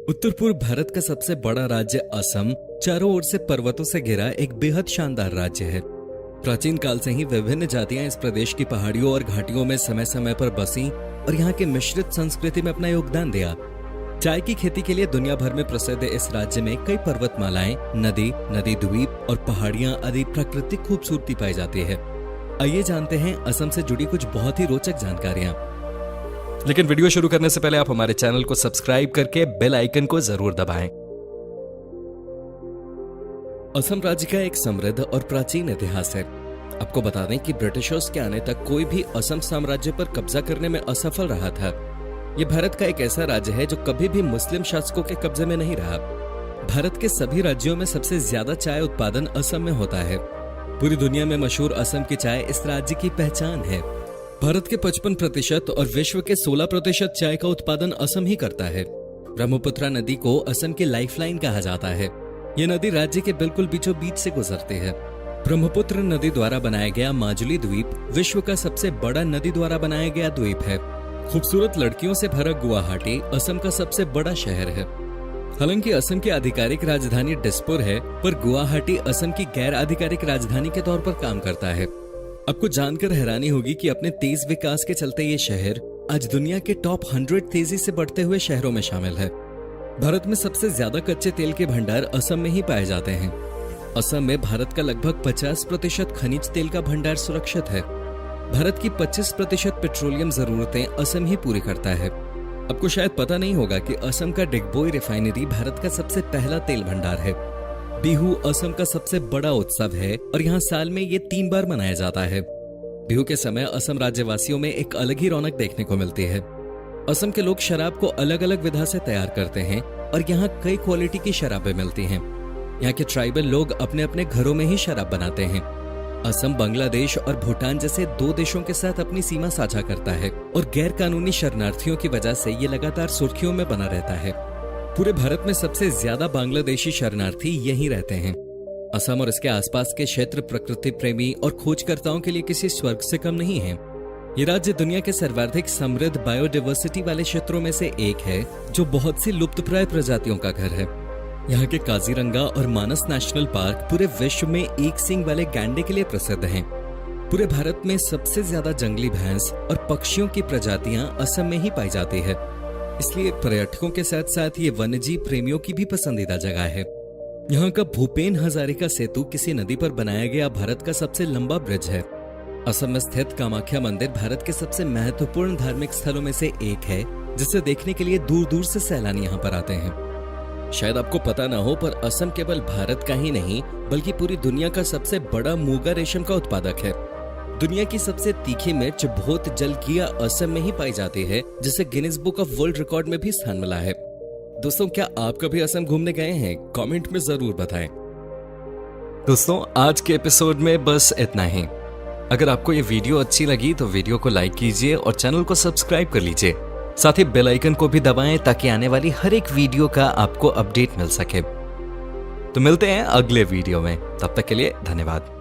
उत्तर पूर्व भारत का सबसे बड़ा राज्य असम चारों ओर से पर्वतों से घिरा एक बेहद शानदार राज्य है। प्राचीन काल से ही विभिन्न जातियां इस प्रदेश की पहाड़ियों और घाटियों में समय समय पर बसी और यहाँ की मिश्रित संस्कृति में अपना योगदान दिया। चाय की खेती के लिए दुनिया भर में प्रसिद्ध इस राज्य में कई पर्वतमालाएं, नदी द्वीप और पहाड़ियां आदि प्राकृतिक खूबसूरती पाई जाती है। आइए जानते हैं असम से जुड़ी कुछ बहुत ही रोचक जानकारियां। लेकिन वीडियो शुरू करने से पहले आप हमारे चैनल को सब्सक्राइब करके बेल आइकन को जरूर दबाएं। असम राज्य का एक समृद्ध और प्राचीन इतिहास है। आपको बता दें कि ब्रिटिशर्स के आने तक कोई भी असम साम्राज्य पर कब्जा करने में असफल रहा था। यह भारत का एक ऐसा राज्य है जो कभी भी मुस्लिम शासकों के कब्जे में नहीं रहा। भारत के सभी राज्यों में सबसे ज्यादा चाय उत्पादन असम में होता है। पूरी दुनिया में मशहूर असम की चाय इस राज्य की पहचान है। भारत के 55% और विश्व के 16% चाय का उत्पादन असम ही करता है। ब्रह्मपुत्र नदी को असम की लाइफलाइन कहा जाता है। यह नदी राज्य के बिल्कुल बीचों बीच से गुजरती है। ब्रह्मपुत्र नदी द्वारा बनाया गया माजुली द्वीप विश्व का सबसे बड़ा नदी द्वारा बनाया गया द्वीप है। खूबसूरत लड़कियों से भरा गुवाहाटी असम का सबसे बड़ा शहर है। हालांकि असम की आधिकारिक राजधानी दिसपुर है, पर गुवाहाटी असम की गैर आधिकारिक राजधानी के तौर पर काम करता है। आपको जानकर हैरानी होगी कि अपने तेज विकास के चलते ये शहर आज दुनिया के टॉप 100 तेजी से बढ़ते हुए शहरों में शामिल है। भारत में सबसे ज्यादा कच्चे तेल के भंडार असम में ही पाए जाते हैं। असम में भारत का लगभग 50% खनिज तेल का भंडार सुरक्षित है। भारत की 25% पेट्रोलियम जरूरतें असम ही पूरी करता है। आपको शायद पता नहीं होगा कि असम का डिगबोई रिफाइनरी भारत का सबसे पहला तेल भंडार है। बिहू असम का सबसे बड़ा उत्सव है और यहाँ साल में ये 3 बार मनाया जाता है। बिहू के समय असम राज्यवासियों में एक अलग ही रौनक देखने को मिलती है। असम के लोग शराब को अलग अलग विधा से तैयार करते हैं और यहाँ कई क्वालिटी की शराबें मिलती हैं। यहाँ के ट्राइबल लोग अपने अपने घरों में ही शराब बनाते हैं। असम बांग्लादेश और भूटान जैसे 2 देशों के साथ अपनी सीमा साझा करता है और गैर कानूनी शरणार्थियों की वजह से ये लगातार सुर्खियों में बना रहता है। पूरे भारत में सबसे ज्यादा बांग्लादेशी शरणार्थी यहीं रहते हैं। असम और इसके आसपास के क्षेत्र प्रकृति प्रेमी और खोजकर्ताओं के लिए किसी स्वर्ग से कम नहीं है। ये राज्य दुनिया के सर्वाधिक समृद्ध बायोडायवर्सिटी वाले क्षेत्रों में से एक है, जो बहुत सी लुप्तप्राय प्रजातियों का घर है। यहाँ के काजीरंगा और मानस नेशनल पार्क पूरे विश्व में एक सींग वाले गैंडे के लिए प्रसिद्ध हैं। पूरे भारत में सबसे ज्यादा जंगली भैंस और पक्षियों की प्रजातियां असम में ही पाई जाती है। इसलिए पर्यटकों के साथ साथ ये वन्यजीव प्रेमियों की भी पसंदीदा जगह है। यहाँ का भूपेन हजारिका सेतु किसी नदी पर बनाया गया भारत का सबसे लंबा ब्रिज है। असम में स्थित कामाख्या मंदिर भारत के सबसे महत्वपूर्ण धार्मिक स्थलों में से एक है, जिसे देखने के लिए दूर दूर से सैलानी यहाँ पर आते हैं। शायद आपको पता ना हो, पर असम केवल भारत का ही नहीं बल्कि पूरी दुनिया का सबसे बड़ा मूंगा रेशम का उत्पादक है। दुनिया की सबसे तीखी मिर्च भोत जलकिया असम में ही पाई जाती है, जिसे Guinness book of world record में भी स्थान मिला है। दोस्तों, क्या आप कभी असम घूमने गए हैं? कमेंट में जरूर बताएं। दोस्तों, आज के एपिसोड में बस इतना ही। अगर आपको ये वीडियो अच्छी लगी तो वीडियो को लाइक कीजिए और चैनल को सब्सक्राइब कर लीजिए। साथ ही बेल आइकन को भी दबाएं ताकि आने वाली हर एक वीडियो का आपको अपडेट मिल सके। तो मिलते हैं अगले वीडियो में, तब तक के लिए धन्यवाद।